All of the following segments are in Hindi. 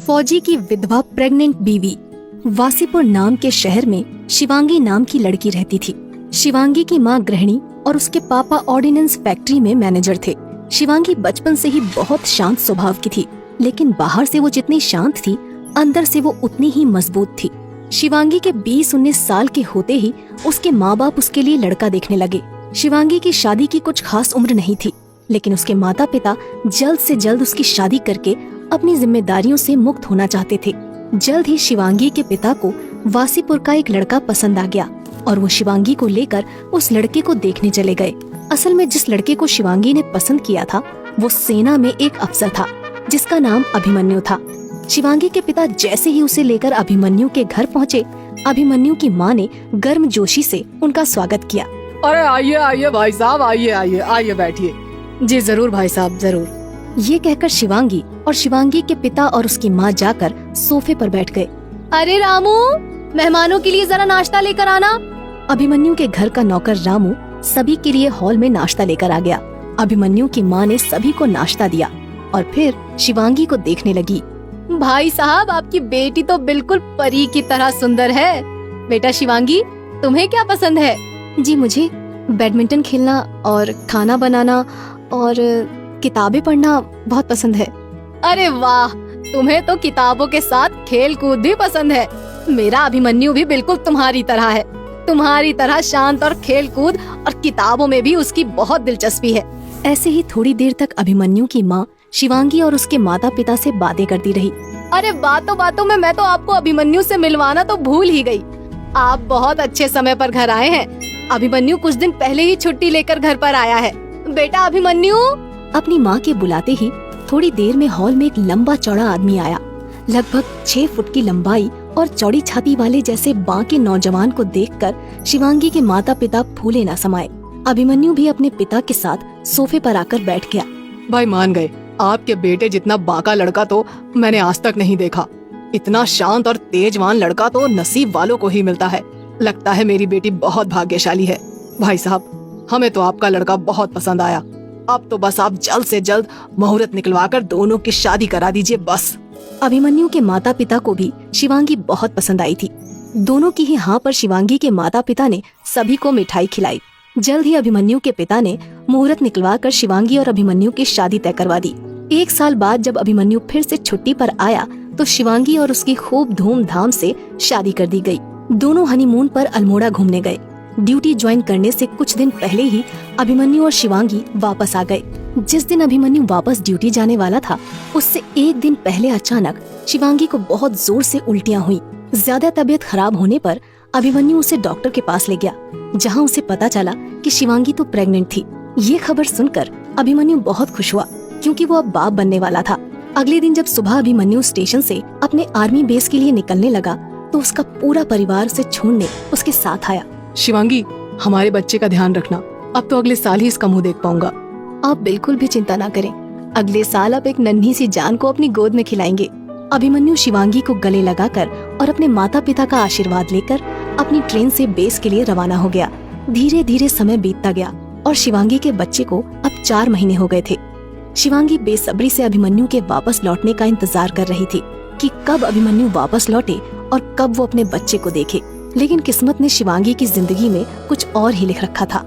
फौजी की विधवा प्रेग्नेंट बीवी। वासीपुर नाम के शहर में शिवांगी नाम की लड़की रहती थी। शिवांगी की मां गृहिणी और उसके पापा ऑर्डिनेंस फैक्ट्री में मैनेजर थे। शिवांगी बचपन से ही बहुत शांत स्वभाव की थी, लेकिन बाहर से वो जितनी शांत थी, अंदर से वो उतनी ही मजबूत थी। शिवांगी के 20-19 साल के होते ही उसके माँ बाप उसके लिए लड़का देखने लगे। शिवांगी की शादी की कुछ खास उम्र नहीं थी, लेकिन उसके माता पिता जल्द से जल्द उसकी शादी करके अपनी जिम्मेदारियों से मुक्त होना चाहते थे। जल्द ही शिवांगी के पिता को वासीपुर का एक लड़का पसंद आ गया और वो शिवांगी को लेकर उस लड़के को देखने चले गए। असल में जिस लड़के को शिवांगी ने पसंद किया था वो सेना में एक अफसर था जिसका नाम अभिमन्यु था। शिवांगी के पिता जैसे ही उसे लेकर अभिमन्यु के घर पहुँचे, अभिमन्यु की माँ ने गर्मजोशी से उनका स्वागत किया। अरे आइए आइए भाई साहब, आइए आइए आइए बैठिए। जी जरूर भाई साहब, जरूर। ये कहकर शिवांगी और शिवांगी के पिता और उसकी माँ जाकर सोफे पर बैठ गए। अरे रामू, मेहमानों के लिए जरा नाश्ता लेकर आना। अभिमन्यु के घर का नौकर रामू सभी के लिए हॉल में नाश्ता लेकर आ गया। अभिमन्यु की माँ ने सभी को नाश्ता दिया और फिर शिवांगी को देखने लगी। भाई साहब, आपकी बेटी तो बिल्कुल परी की तरह सुंदर है। बेटा शिवांगी, तुम्हें क्या पसंद है? जी मुझे बैडमिंटन खेलना और खाना बनाना और किताबें पढ़ना बहुत पसंद है। अरे वाह, तुम्हें तो किताबों के साथ खेल कूद भी पसंद है। मेरा अभिमन्यु भी बिल्कुल तुम्हारी तरह है, तुम्हारी तरह शांत और खेल कूद और किताबों में भी उसकी बहुत दिलचस्पी है। ऐसे ही थोड़ी देर तक अभिमन्यु की माँ शिवांगी और उसके माता पिता से बातें करती रही। अरे बातों बातों में मैं तो आपको अभिमन्यु से मिलवाना तो भूल ही गई। आप बहुत अच्छे समय पर घर आए हैं। अभिमन्यु कुछ दिन पहले ही छुट्टी लेकर घर पर आया है। बेटा अभिमन्यु। अपनी माँ के बुलाते ही थोड़ी देर में हॉल में एक लंबा चौड़ा आदमी आया। लगभग 6 फुट की लंबाई और चौड़ी छाती वाले जैसे बांके नौजवान को देखकर शिवांगी के माता पिता फूले न समाये। अभिमन्यु भी अपने पिता के साथ सोफे पर आकर बैठ गया। भाई मान गए, आपके बेटे जितना बांका लड़का तो मैंने आज तक नहीं देखा। इतना शांत और तेजवान लड़का तो नसीब वालों को ही मिलता है। लगता है मेरी बेटी बहुत भाग्यशाली है। भाई साहब, हमें तो आपका लड़का बहुत पसंद आया। अब तो बस आप जल्द से जल्द मुहूर्त निकलवाकर दोनों की शादी करा दीजिए बस। अभिमन्यु के माता पिता को भी शिवांगी बहुत पसंद आई थी। दोनों की ही हाँ पर शिवांगी के माता पिता ने सभी को मिठाई खिलाई। जल्द ही अभिमन्यु के पिता ने मुहूर्त निकलवाकर शिवांगी और अभिमन्यु की शादी तय करवा दी। 1 साल बाद जब अभिमन्यु फिर से छुट्टी पर आया तो शिवांगी और उसकी खूब धूमधाम से शादी कर दी गई। दोनों हनीमून पर अल्मोड़ा घूमने गए। ड्यूटी ज्वाइन करने से कुछ दिन पहले ही अभिमन्यु और शिवांगी वापस आ गए। जिस दिन अभिमन्यु वापस ड्यूटी जाने वाला था, उससे 1 दिन पहले अचानक शिवांगी को बहुत जोर से उल्टियाँ हुई। ज्यादा तबीयत खराब होने पर अभिमन्यु उसे डॉक्टर के पास ले गया, जहाँ उसे पता चला कि शिवांगी तो प्रेग्नेंट थी। ये खबर सुनकर अभिमन्यु बहुत खुश हुआ, क्योंकि वो अब बाप बनने वाला था। अगले दिन जब सुबह अभिमन्यु स्टेशन से अपने आर्मी बेस के लिए निकलने लगा तो उसका पूरा परिवार उसे छोड़ने उसके साथ आया। शिवांगी, हमारे बच्चे का ध्यान रखना। अब तो अगले साल ही इसका मुंह देख पाऊंगा। आप बिल्कुल भी चिंता ना करें, अगले साल आप एक नन्ही सी जान को अपनी गोद में खिलाएंगे। अभिमन्यु शिवांगी को गले लगाकर और अपने माता पिता का आशीर्वाद लेकर अपनी ट्रेन से बेस के लिए रवाना हो गया। धीरे धीरे समय बीतता गया और शिवांगी के बच्चे को अब 4 महीने हो गए थे। शिवांगी बेसब्री से अभिमन्यु के वापस लौटने का इंतजार कर रही थी कि कब अभिमन्यु वापस लौटे और कब वो अपने बच्चे को देखे। लेकिन किस्मत ने शिवांगी की जिंदगी में कुछ और ही लिख रखा था।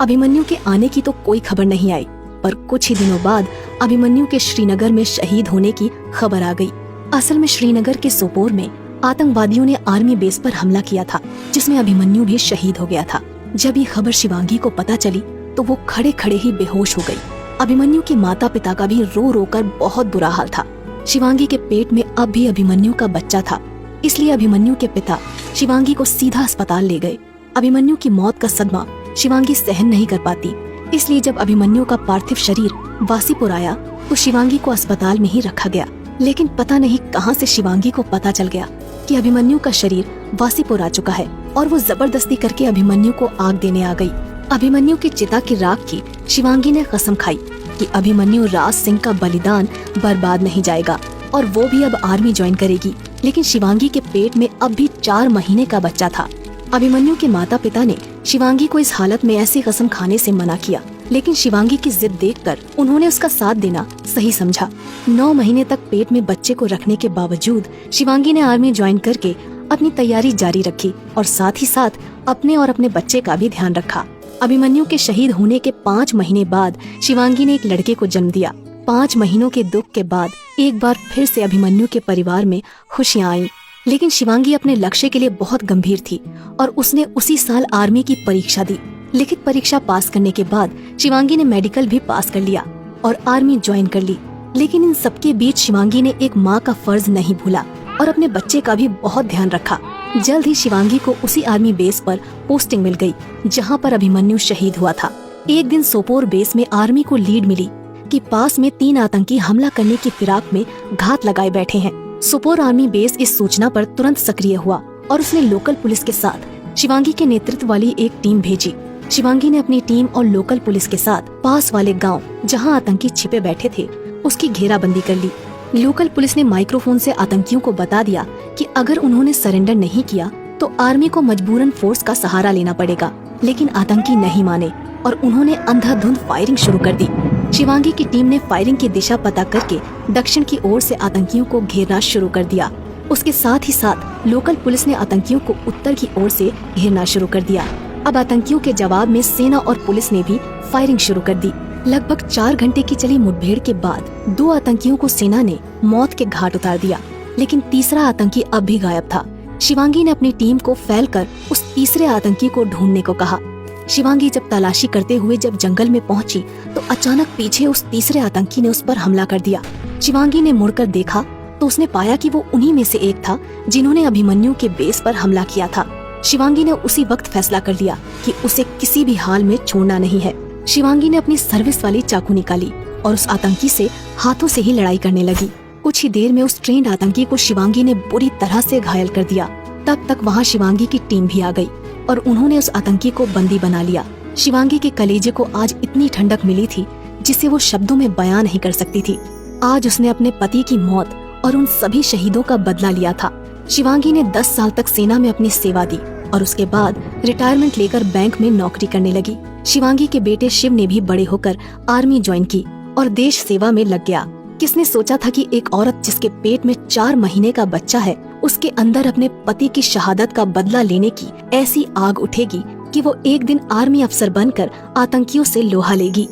अभिमन्यु के आने की तो कोई खबर नहीं आई, पर कुछ ही दिनों बाद अभिमन्यु के श्रीनगर में शहीद होने की खबर आ गई। असल में श्रीनगर के सोपोर में आतंकवादियों ने आर्मी बेस पर हमला किया था, जिसमें अभिमन्यु भी शहीद हो गया था। जब ये खबर शिवांगी को पता चली तो वो खड़े खड़े ही बेहोश हो गई। अभिमन्यु के माता पिता का भी रो रो कर बहुत बुरा हाल था। शिवांगी के पेट में अब भी अभिमन्यु का बच्चा था, इसलिए अभिमन्यु के पिता शिवांगी को सीधा अस्पताल ले गए। अभिमन्यु की मौत का सदमा शिवांगी सहन नहीं कर पाती, इसलिए जब अभिमन्यु का पार्थिव शरीर वासीपुर आया तो शिवांगी को अस्पताल में ही रखा गया। लेकिन पता नहीं कहां से शिवांगी को पता चल गया कि अभिमन्यु का शरीर वासीपुर आ चुका है और वो जबरदस्ती करके अभिमन्यु को आग देने आ गई। अभिमन्यु की चिता की राख की शिवांगी ने कसम खाई कि अभिमन्यु राज सिंह का बलिदान बर्बाद नहीं जाएगा और वो भी अब आर्मी ज्वाइन करेगी। लेकिन शिवांगी के पेट में अब भी 4 महीने का बच्चा था। अभिमन्यु के माता पिता ने शिवांगी को इस हालत में ऐसी कसम खाने से मना किया, लेकिन शिवांगी की जिद देखकर उन्होंने उसका साथ देना सही समझा। 9 महीने तक पेट में बच्चे को रखने के बावजूद शिवांगी ने आर्मी ज्वाइन करके अपनी तैयारी जारी रखी और साथ ही साथ अपने और अपने बच्चे का भी ध्यान रखा। अभिमन्यु के शहीद होने के 5 महीने बाद शिवांगी ने एक लड़के को जन्म दिया। 5 महीनों के दुख के बाद एक बार फिर से अभिमन्यु के परिवार में खुशियां आईं। लेकिन शिवांगी अपने लक्ष्य के लिए बहुत गंभीर थी और उसने उसी साल आर्मी की परीक्षा दी। लिखित परीक्षा पास करने के बाद शिवांगी ने मेडिकल भी पास कर लिया और आर्मी ज्वाइन कर ली। लेकिन इन सबके बीच शिवांगी ने एक माँ का फर्ज नहीं भूला और अपने बच्चे का भी बहुत ध्यान रखा। जल्द ही शिवांगी को उसी आर्मी बेस पर पोस्टिंग मिल गई जहाँ पर अभिमन्यु शहीद हुआ था। एक दिन सोपोर बेस में आर्मी को लीड मिली कि पास में 3 आतंकी हमला करने की फिराक में घात लगाए बैठे हैं। सोपोर आर्मी बेस इस सूचना पर तुरंत सक्रिय हुआ और उसने लोकल पुलिस के साथ शिवांगी के नेतृत्व वाली एक टीम भेजी। शिवांगी ने अपनी टीम और लोकल पुलिस के साथ पास वाले गांव जहां आतंकी छिपे बैठे थे उसकी घेराबंदी कर ली। लोकल पुलिस ने माइक्रोफोन से आतंकियों को बता दिया कि अगर उन्होंने सरेंडर नहीं किया तो आर्मी को मजबूरन फोर्स का सहारा लेना पड़ेगा। लेकिन आतंकी नहीं माने और उन्होंने अंधाधुंध फायरिंग शुरू कर दी। शिवांगी की टीम ने फायरिंग की दिशा पता करके दक्षिण की ओर से आतंकियों को घेरना शुरू कर दिया। उसके साथ ही साथ लोकल पुलिस ने आतंकियों को उत्तर की ओर से घेरना शुरू कर दिया। अब आतंकियों के जवाब में सेना और पुलिस ने भी फायरिंग शुरू कर दी। लगभग 4 घंटे की चली मुठभेड़ के बाद 2 आतंकियों को सेना ने मौत के घाट उतार दिया, लेकिन तीसरा आतंकी अब भी गायब था। शिवांगी ने अपनी टीम को फैलकर उस तीसरे आतंकी को ढूंढने को कहा। शिवांगी जब तलाशी करते हुए जब जंगल में पहुंची तो अचानक पीछे उस तीसरे आतंकी ने उस पर हमला कर दिया। शिवांगी ने मुड़कर देखा तो उसने पाया कि वो उन्हीं में से एक था जिन्होंने अभिमन्यु के बेस पर हमला किया था। शिवांगी ने उसी वक्त फैसला कर लिया कि उसे किसी भी हाल में छोड़ना नहीं है। शिवांगी ने अपनी सर्विस वाली चाकू निकाली और उस आतंकी से हाथों से ही लड़ाई करने लगी। कुछ ही देर में उस ट्रेंड आतंकी को शिवांगी ने बुरी तरह से घायल कर दिया। तब तक वहाँ शिवांगी की टीम भी आ गई और उन्होंने उस आतंकी को बंदी बना लिया। शिवांगी के कलेजे को आज इतनी ठंडक मिली थी जिसे वो शब्दों में बयां नहीं कर सकती थी। आज उसने अपने पति की मौत और उन सभी शहीदों का बदला लिया था। शिवांगी ने 10 साल तक सेना में अपनी सेवा दी और उसके बाद रिटायरमेंट लेकर बैंक में नौकरी करने लगी। शिवांगी के बेटे शिव ने भी बड़े होकर आर्मी ज्वाइन की और देश सेवा में लग गया। किसने सोचा था कि एक औरत जिसके पेट में 4 महीने का बच्चा है, उसके अंदर अपने पति की शहादत का बदला लेने की ऐसी आग उठेगी कि वो एक दिन आर्मी अफसर बनकर आतंकियों से लोहा लेगी।